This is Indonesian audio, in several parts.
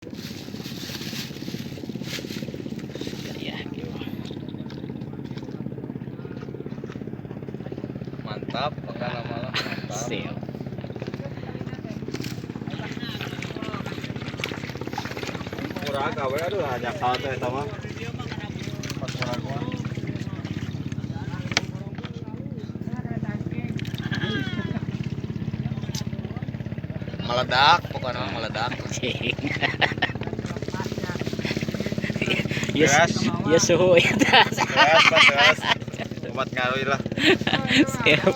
Ya, gitu. Mantap, makan malah mantap. Siap. Murah gawe aduh hanya kau teh eta mah. Pas murah gua. Meledak, pokoknya meledak. Yes, yes suhu ya. Beres. Umat ngaruh lah. Siap.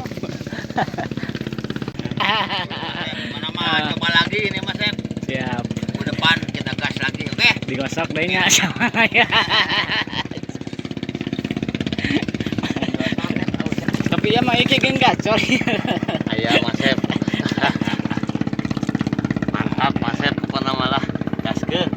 Mana mah coba lagi ini Mas Sep. Siap. Minggu depan kita gas lagi, oke? Digosok deh nya sama ya. Tapi ya mah iki geus gacor. Aya Mas Sep. Mantap Mas Sep, pokona malah gaskeun.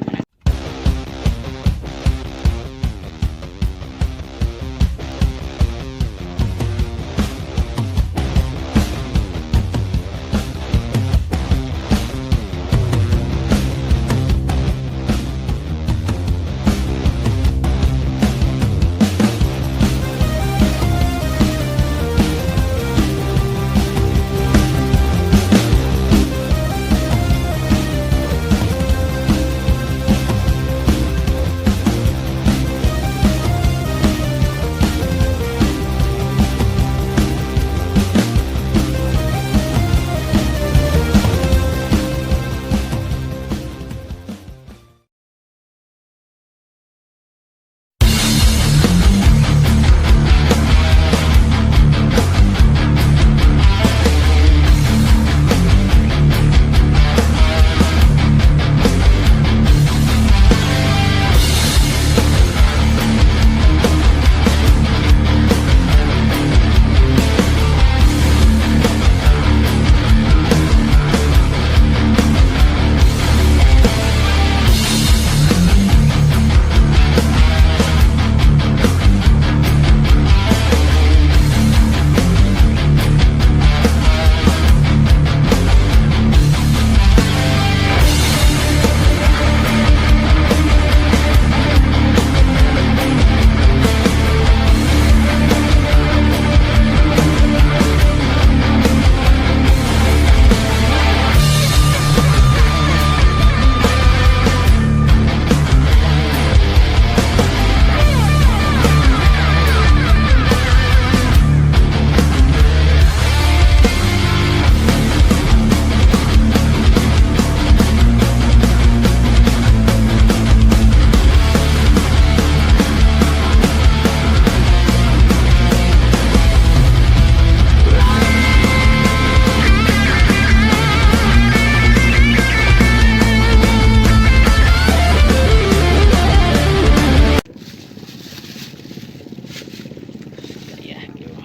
Ya, gitu.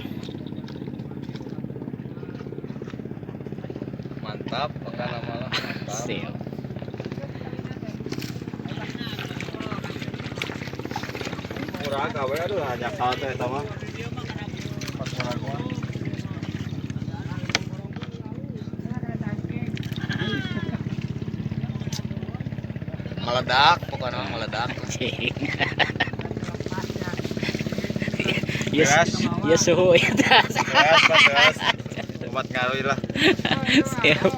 Mantap, makan malah mantap. Siap. Murah gawe aduh hanya kau teh eta mah. Pas murah gua. Meledak, pokoknya meledak. Yes, yes suhu ya. Beres. Umat ngaruh lah. Siap.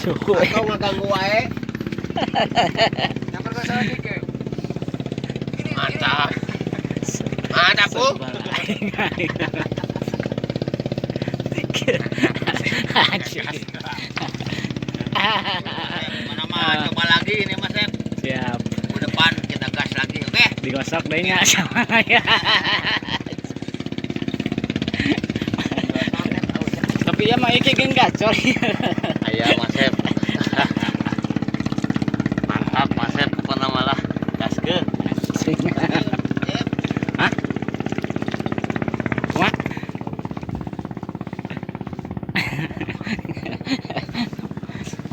Suhu. Kau ngeganggu wae. Yang perkasa dikit. Mantap. Mantap, Bu. Mana mah coba lagi ini Mas Sep. Siap. Minggu depan kita gas lagi, oke? Digosok deh nya sama ya. Tapi ya mah iki geus gacor. Aya Mas Sep. Mantap Mas Sep, pokona malah gaskeun. Hah? What?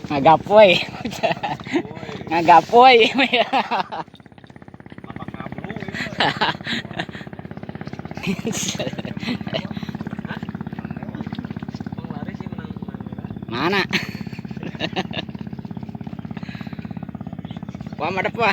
Ngagapoy. Ngagapoy. Mana? Wah, madep wah.